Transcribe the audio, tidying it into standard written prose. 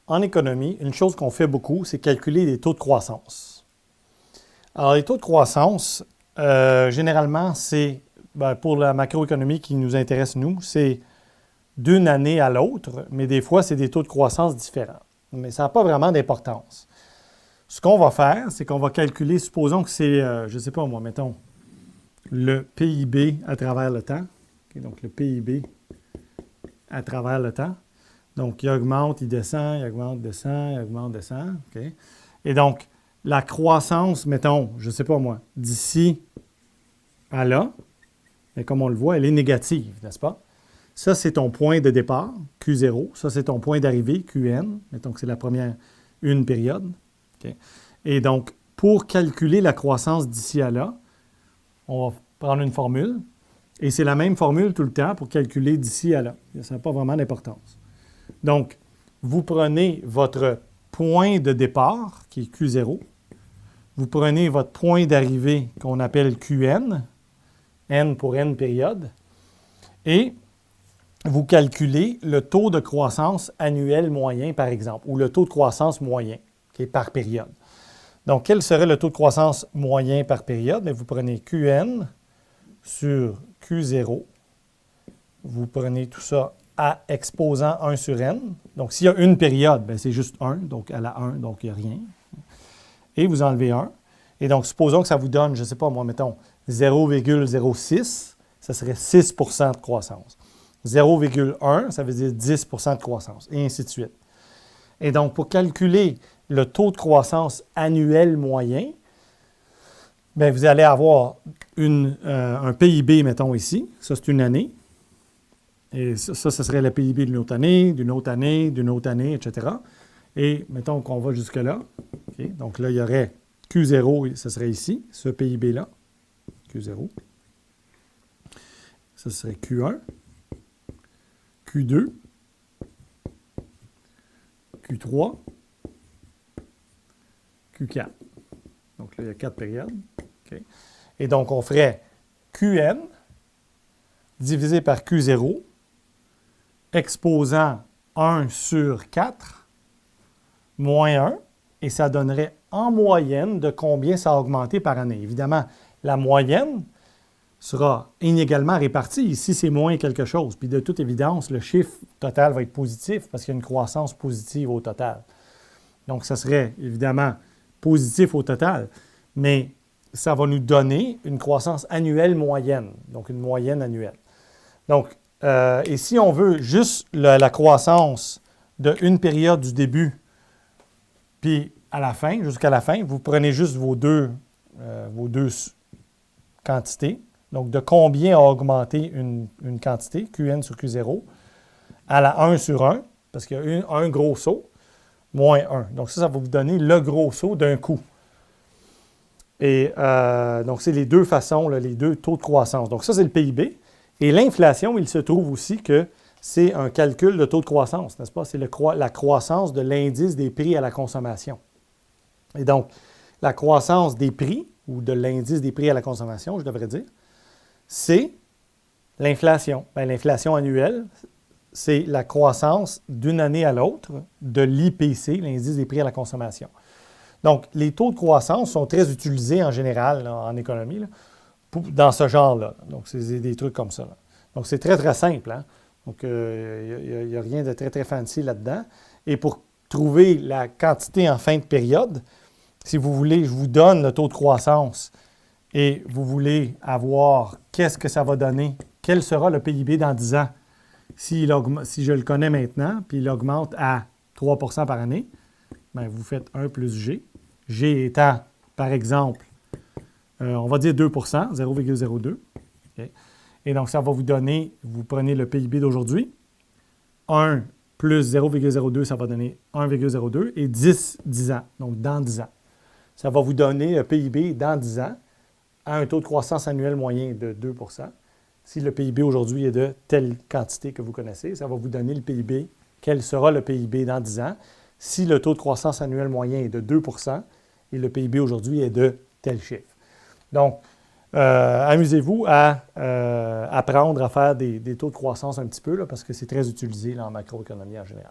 en économie, une chose qu'on fait beaucoup, c'est calculer les taux de croissance. Alors, les taux de croissance, généralement, c'est, pour la macroéconomie qui nous intéresse, nous, c'est d'une année à l'autre, mais des fois, c'est des taux de croissance différents. Mais ça n'a pas vraiment d'importance. Ce qu'on va faire, c'est qu'on va calculer, supposons que c'est, je ne sais pas moi, mettons, le PIB à travers le temps. Okay, donc, le PIB à travers le temps. Donc, il augmente, il descend, il augmente, descend, il augmente, descend. Okay. Et donc, la croissance, mettons, je ne sais pas moi, d'ici à là, mais comme on le voit, elle est négative, n'est-ce pas? Ça, c'est ton point de départ, Q0. Ça, c'est ton point d'arrivée, QN. Mettons que c'est la première une période. Okay. Et donc, pour calculer la croissance d'ici à là, on va prendre une formule. Et c'est la même formule tout le temps pour calculer d'ici à là. Ça n'a pas vraiment d'importance. Donc, vous prenez votre point de départ, qui est Q0. Vous prenez votre point d'arrivée, qu'on appelle QN, N pour N période, et vous calculez le taux de croissance annuel moyen, par exemple, ou le taux de croissance moyen, qui est par période. Donc, quel serait le taux de croissance moyen par période? Bien, vous prenez QN sur Q0. Vous prenez tout ça à exposant 1 sur N. Donc, s'il y a une période, bien, c'est juste 1, donc elle a 1, donc il n'y a rien. Et vous enlevez 1. Et donc, supposons que ça vous donne, je ne sais pas moi, mettons 0,06, ça serait 6 de croissance. 0,1, ça veut dire 10 de croissance, et ainsi de suite. Et donc, pour calculer le taux de croissance annuel moyen, bien, vous allez avoir un PIB, mettons ici. Ça, c'est une année. Et ça serait le PIB d'une autre année, d'une autre année, d'une autre année, etc. Et mettons qu'on va jusque-là. Okay. Donc là, il y aurait Q0, ce serait ici, ce PIB-là. Q0. Ça serait Q1, Q2, Q3, Q4. Donc là, il y a 4 périodes. Okay. Et donc, on ferait QN divisé par Q0, exposant 1 sur 4, moins 1, et ça donnerait en moyenne de combien ça a augmenté par année. Évidemment, la moyenne sera inégalement répartie. Ici, c'est moins quelque chose. Puis de toute évidence, le chiffre total va être positif parce qu'il y a une croissance positive au total. Donc, ça serait évidemment positif au total, mais ça va nous donner une croissance annuelle moyenne, donc une moyenne annuelle. Donc, et si on veut juste la croissance d'une période du début, puis à la fin, jusqu'à la fin, vous prenez juste vos deux quantités. Donc, de combien a augmenté une quantité, QN sur Q0, à la 1 sur 1, parce qu'il y a un gros saut, moins 1. Donc, ça va vous donner le gros saut d'un coup. Et donc, c'est les deux façons, là, les deux taux de croissance. Donc, ça, c'est le PIB. Et l'inflation, il se trouve aussi que c'est un calcul de taux de croissance, n'est-ce pas? C'est la croissance de l'indice des prix à la consommation. Et donc, la croissance des prix, ou de l'indice des prix à la consommation, je devrais dire, c'est l'inflation. Bien, l'inflation annuelle, c'est la croissance d'une année à l'autre de l'IPC, l'indice des prix à la consommation. Donc, les taux de croissance sont très utilisés en général là, en économie là, dans ce genre-là. Donc, c'est des trucs comme ça. Là. Donc, c'est très, très simple. Hein? Donc, il n'y a rien de très, très fancy là-dedans. Et pour trouver la quantité en fin de période, si vous voulez, je vous donne le taux de croissance et vous voulez avoir qu'est-ce que ça va donner, quel sera le PIB dans 10 ans. Si je le connais maintenant, puis il augmente à 3 par année, bien, vous faites 1 plus G. G étant, par exemple, on va dire 2 0,02. Okay. Et donc, ça va vous donner, vous prenez le PIB d'aujourd'hui, 1 plus 0,02, ça va donner 1,02 et 10 ans, donc dans 10 ans. Ça va vous donner le PIB dans 10 ans à un taux de croissance annuel moyen de 2 Si le PIB aujourd'hui est de telle quantité que vous connaissez, ça va vous donner le PIB, quel sera le PIB dans 10 ans si le taux de croissance annuel moyen est de 2 et le PIB aujourd'hui est de tel chiffre. Donc, amusez-vous à apprendre à faire des taux de croissance un petit peu, là, parce que c'est très utilisé là, en macroéconomie en général.